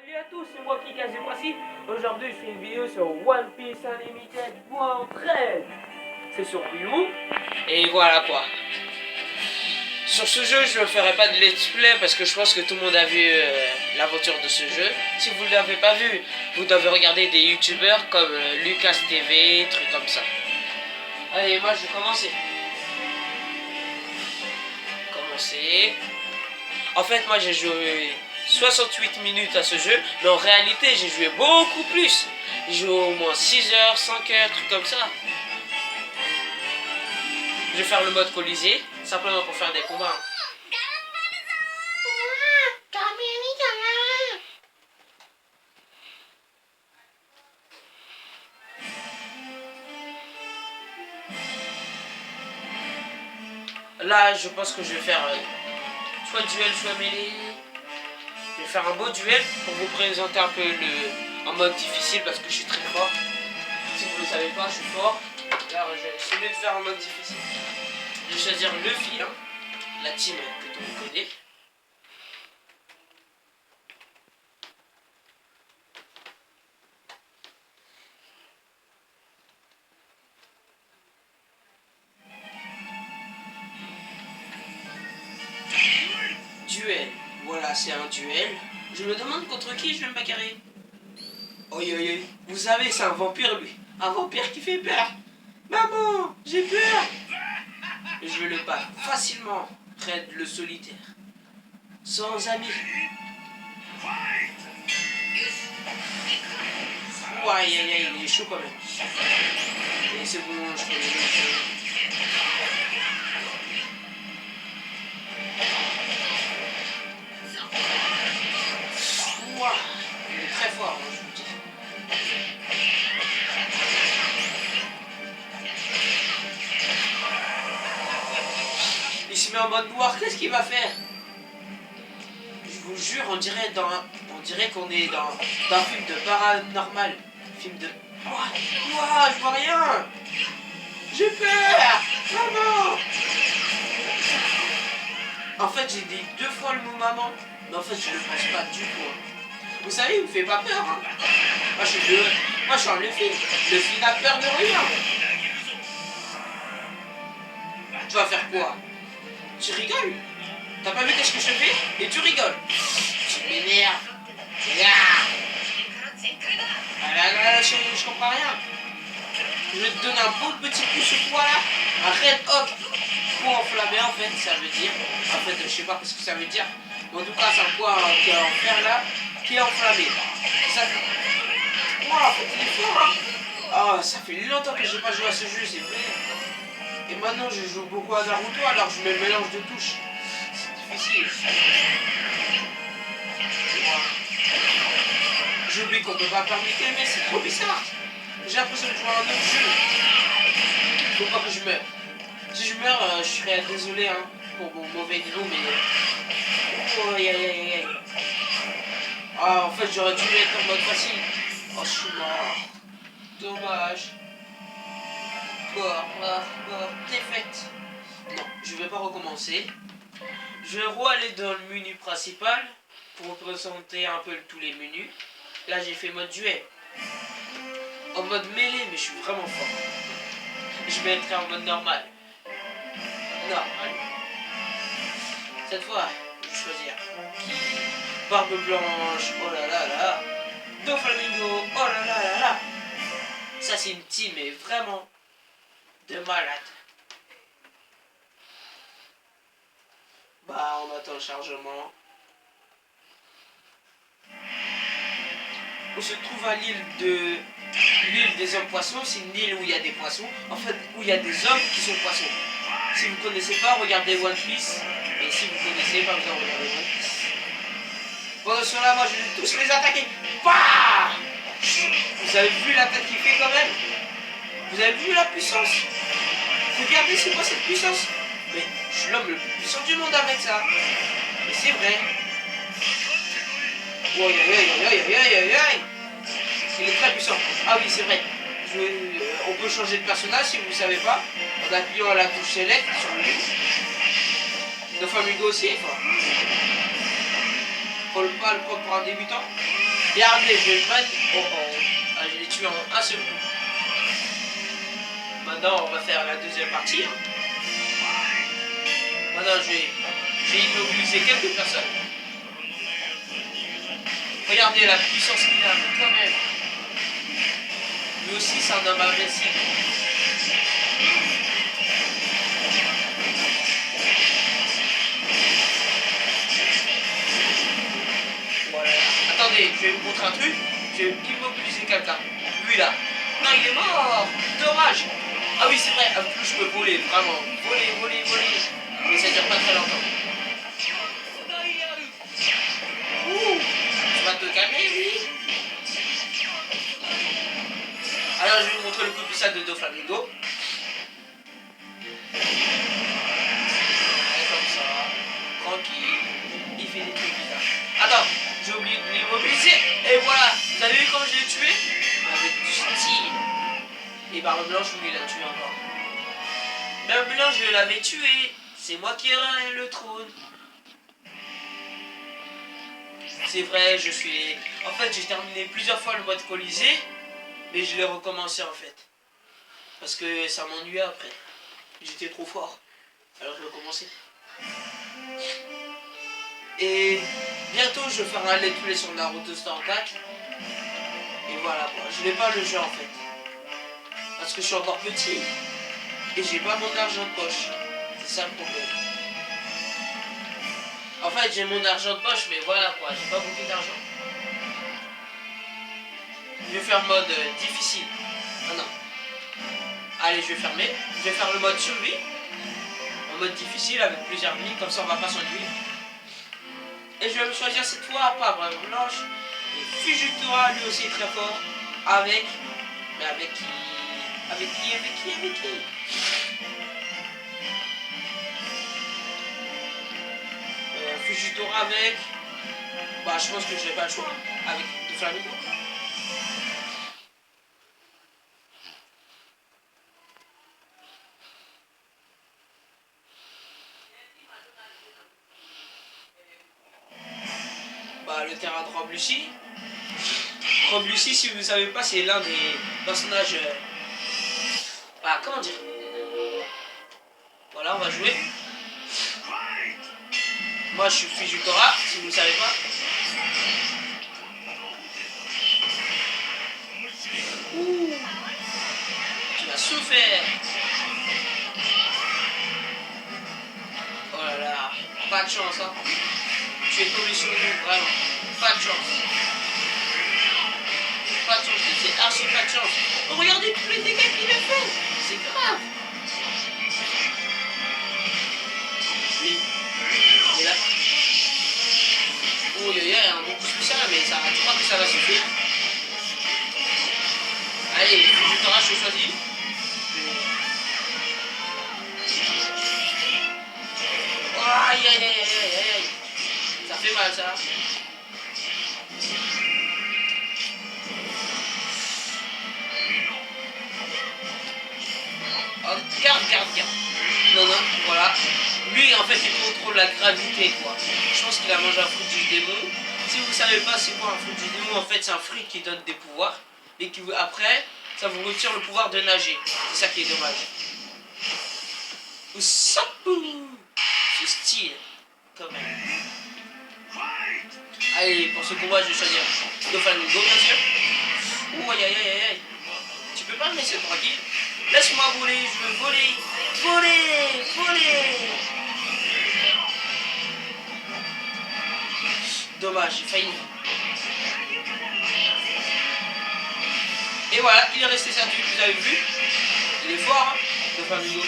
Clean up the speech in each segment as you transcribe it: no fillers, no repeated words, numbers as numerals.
Salut à tous, c'est moi qui casse les voici. Aujourd'hui, je fais une vidéo sur One Piece Unlimited World 13. C'est sur Wii U. Et voilà quoi. Sur ce jeu, je ne ferai pas de let's play parce que je pense que tout le monde a vu l'aventure de ce jeu. Si vous ne l'avez pas vu, vous devez regarder des youtubeurs comme Lucas TV, trucs comme ça. Allez, moi je vais commencer. En fait, moi j'ai joué 68 minutes à ce jeu, mais en réalité j'ai joué beaucoup plus. J'ai joué au moins 6 heures, 5 heures, trucs comme ça. Je vais faire le mode Colisée, simplement pour faire des combats. Là, je pense que je vais faire soit duel, soit mêlée. Je vais faire un beau duel pour vous présenter un peu en mode difficile parce que je suis très fort. Si vous ne le savez pas, je suis fort. Alors, je vais essayer de faire en mode difficile. Je vais choisir Luffy, hein, la team que tout le monde connaît. Duel. Voilà, c'est un duel. Je me demande contre qui je vais me bagarrer. Oi, oi, oi. Vous savez, c'est un vampire, lui. Un vampire qui fait peur. Maman, j'ai peur. Et je vais le battre facilement. Red le solitaire. Sans amis. Ouais, aïe, aïe, aïe, il est chaud quand même. Et c'est bon, je connais le jeu. Ouah, il est très fort, hein, je vous dis. Il se met en mode noir, qu'est-ce qu'il va faire? Je vous jure, on dirait qu'on est dans un film de paranormal. Film de... Ouah, je vois rien. J'ai peur. Maman. En fait, j'ai dit 2 fois le mot maman. Mais en fait, je le pense pas du tout. Vous savez, il me fait pas peur. Hein. Moi, je suis un Luffy. Luffy n'a peur de rien. Tu vas faire quoi? Tu rigoles? T'as pas vu qu'est-ce que je fais? Et tu rigoles. Tu m'énerves. Ah là, je comprends rien. Je vais te donner un beau petit coup sur toi là. Un red hot. Point enflammé en fait, ça veut dire. En fait, je sais pas ce que ça veut dire. Mais en tout cas, c'est un point qui est en fer là, qui est enflammé. Ça... Wow, en fait, il est fort hein. Ah, ça fait longtemps que j'ai pas joué à ce jeu, c'est vrai. Et maintenant, je joue beaucoup à Naruto, alors je mets le mélange de touches. C'est difficile. J'oublie qu'on peut pas permuter, mais c'est trop bizarre. J'ai l'impression de jouer à un autre jeu. Faut pas que je meure. Si je meurs, je serais désolé hein, pour mon mauvais niveau, mais... Oh, aïe, aïe, aïe, aïe. Ah, en fait, j'aurais dû mettre en mode facile. Oh, je suis mort. Dommage. Mort, défaite. Non, je vais pas recommencer. Je vais aller dans le menu principal pour vous présenter un peu tous les menus. Là, j'ai fait mode duel. En mode mêlée, mais je suis vraiment fort. Je mettrai en mode normal. Normal. Cette fois, je vais choisir Barbe Blanche, oh là là là. Doflamingo, oh là là là là. Ça, c'est une team, mais vraiment de malade. Bah, on attend le chargement. On se trouve à l'île des hommes poissons. C'est une île où il y a des poissons. En fait, où il y a des hommes qui sont poissons. Si vous ne connaissez pas, regardez One Piece. Et si vous connaissez pas, vous en regardez One Piece. Pendant ce temps-là, moi, je vais tous les attaquer. Bah, vous avez vu l'attaque qu'il fait quand même? Vous avez vu la puissance? Regardez, c'est quoi cette puissance? Mais je suis l'homme le plus puissant du monde avec ça. Et c'est vrai. Oh, aïe, aïe, aïe, aïe, aïe, aïe, aïe. Il est très puissant. Ah oui, c'est vrai. On peut changer de personnage si vous ne savez pas. En appuyant à la touche select sur lui. Doflamingo aussi est fort. Faut pas le prendre pour un débutant. Regardez, je vais oh oh. Ah, je l'ai tué en un seul coup. Maintenant, on va faire la deuxième partie. Hein. Maintenant, j'ai immobilisé quelques personnes. Regardez la puissance qu'il a quand même. Lui aussi, c'est un homme agressif. Voilà. Attendez, je vais vous montrer un truc. Je vais immobiliser quelqu'un. Lui là. Non, il est mort. Dommage. Ah oui, c'est vrai. En plus, je peux voler. Vraiment. Voler. Mais ça dure pas très longtemps. Ouh. Tu vas te calmer, oui. Alors, je vais vous montrer le coup de puissance de Doflamingo. Comme ça. Tranquille. Il fait des trucs bizarres. Attends, j'ai oublié de l'immobiliser. Et voilà. Vous avez vu comment je l'ai tué? Avec du style. Et Barbe Blanche, lui, il l'a tué encore. Barbe Blanche, je l'avais tué. C'est moi qui ai le trône. C'est vrai, je suis... En fait, j'ai terminé plusieurs fois le mode Colisée. Mais je l'ai recommencé en fait. Parce que ça m'ennuyait après. J'étais trop fort. Alors je l'ai recommencé. Et bientôt je ferai un let's play sur Naruto Star 4. Et voilà quoi. Je n'ai pas le jeu en fait. Parce que je suis encore petit. Et j'ai pas mon argent de poche. C'est ça le problème. En fait j'ai mon argent de poche mais voilà quoi. J'ai pas beaucoup d'argent. Je vais faire mode difficile. Ah non. Allez, je vais fermer. Je vais faire le mode survie. En mode difficile avec plusieurs vies. Comme ça, on va pas s'ennuyer. Et je vais me choisir cette fois pas Barbe Blanche. Et Fujitora, lui aussi est très fort. Avec... Mais avec qui? Avec qui? Fujitora avec... Bah, je pense que je n'ai pas le choix. Avec Doflamingo. Bah, le terrain de Rob Lucy. Rob Lucy, si vous ne savez pas, c'est l'un des personnages... Bah, comment dire? Voilà, on va jouer. Moi, je suis Fujitora, si vous ne savez pas. Ouh, tu vas souffrir. Oh là là, pas de chance, hein. Tu es tombé sur nous, vraiment. Pas de chance. Pas de chance, c'est archi pas de chance. Oh, regardez tous les dégâts qu'il a fait. C'est grave. Oui. Et là. Oh, il y a un bon coup spécial, mais ça, je crois que ça va suffire. Allez, je t'aurai choisi. Oh, aïe. Ça fait mal, ça. Oh, garde. Non, voilà. Lui, en fait, il contrôle la gravité, quoi. Je pense qu'il a mangé un fruit du démon. Si vous savez pas c'est quoi un fruit du démon, en fait, c'est un fruit qui donne des pouvoirs. Et qui, après, ça vous retire le pouvoir de nager. C'est ça qui est dommage. C'est style, quand même. Allez, pour ce combat, je vais choisir Doflamingo, bien sûr. Ouh, aïe. Tu peux pas me laisser tranquille? Laisse-moi voler, je veux voler. Voler. Dommage, j'ai failli. Et voilà, il est resté statue, vous avez vu? Il est fort, hein, Doflamingo.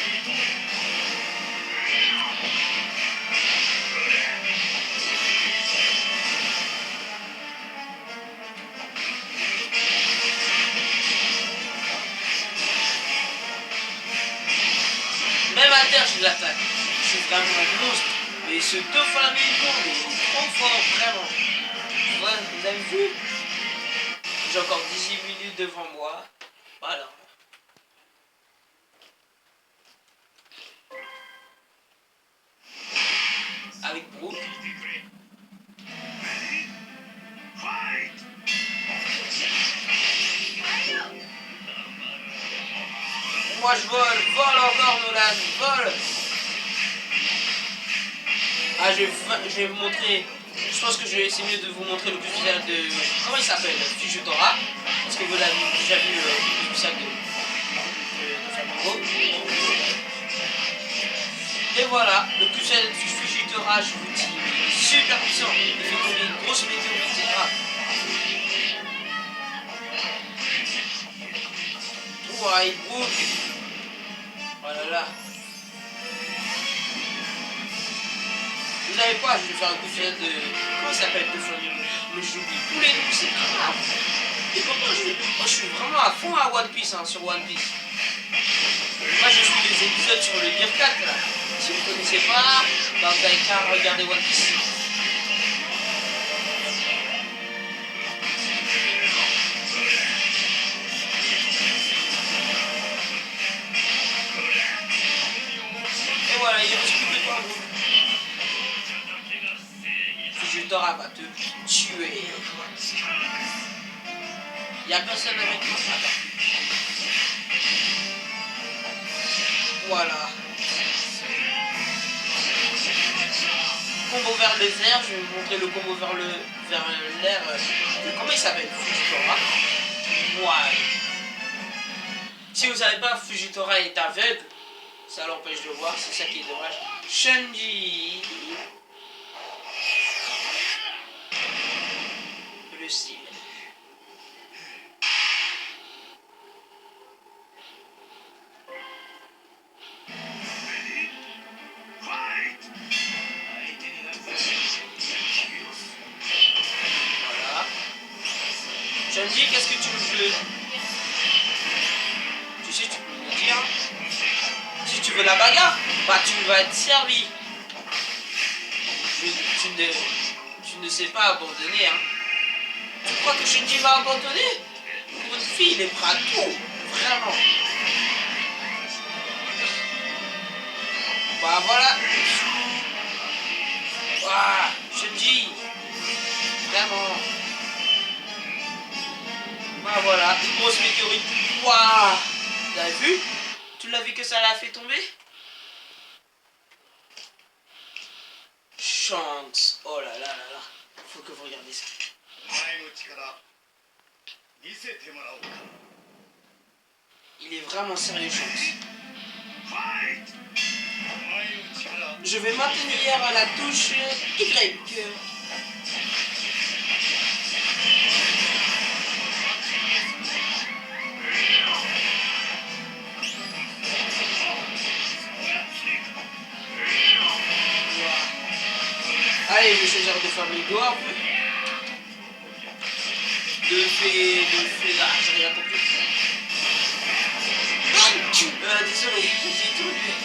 Même à terre, je l'attaque. C'est vraiment un monstre. Mais ce Doflamingo, il est trop fort, vraiment. Ouais, vous avez vu? J'ai encore 18 minutes devant moi. Voilà. Avec Brooke. Moi je vole encore Nolan, vole. Ah, je vais vous montrer. Je pense que c'est mieux de vous montrer le coup spécial de. Comment il s'appelle? Fujitora. Parce que vous l'avez déjà vu le coup spécial de Flamingo. Et voilà, le coup spécial de Fujitora, je vous dis, il est super puissant. Il fait tomber une grosse météorite, etc. Ouah, il bouge. Oh là là. Vous savez quoi, je vais faire un coup de fil de. Comment il s'appelle de Flamingo? Mais j'oublie tous les noms, c'est grave. Et pourtant, moi, je suis vraiment à fond à One Piece, hein, sur One Piece. Moi, je suis des épisodes sur le Gear 4, là. Si vous ne connaissez pas, bah, vous avez qu'à regarder One Piece. Et voilà, il reste plus que toi, vous. Fujitora va te tuer. Il n'y a personne avec moi. Attends. Voilà. Combo vers les airs, je vais vous montrer le combo vers l'air. Comment il s'appelle? Fujitora. Ouais. Si vous savez pas, Fujitora est aveugle. Ça l'empêche de voir, c'est ça qui est dommage. Shenji. Le style. Voilà. Shenji, qu'est-ce que tu veux? Tu sais, tu peux me dire. Si tu veux la bagarre, bah tu vas être servi. Tu ne sais pas abandonner, hein. Tu crois que Shenji va abandonner? Pour une fille, il est prêt à tout. Vraiment. Bah voilà. Waouh, Shenji. Vraiment. Bah voilà, une grosse météorite. Waouh. Vous avez vu? Tu l'as vu que ça l'a fait tomber? Chance. Oh là là là là. Faut que vous regardiez ça. Il est vraiment sérieux, Chance. Je vais maintenir la touche Y. Allez, je vais choisir de Flamingo un peu. Là, j'ai rien compris. Désolé, j'ai tout oublié.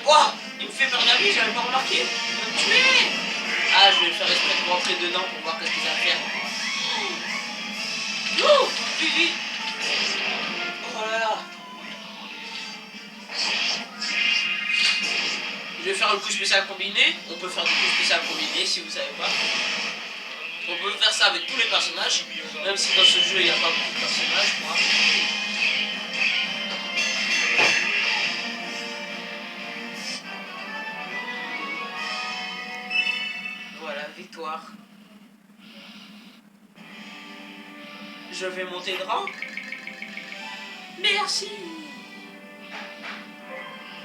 Oh, il me fait peur d'avis, j'avais pas remarqué. Il va me tuer. Ah, je vais le faire exprès de rentrer dedans pour voir qu'est-ce qu'il va faire. Oh, vite, vite. Oh là là. Je vais faire le coup spécial combiné. On peut faire du coup spécial combiné si vous savez pas. On peut faire ça avec tous les personnages. Même si dans ce jeu il n'y a pas beaucoup de personnages, moi. Voilà, victoire. Je vais monter de rang. Merci.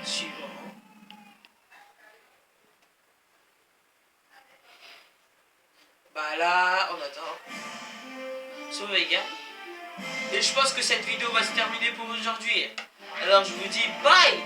Suivant. Bah là, on attend. Sauvegarde. Et je pense que cette vidéo va se terminer pour aujourd'hui. Alors je vous dis bye.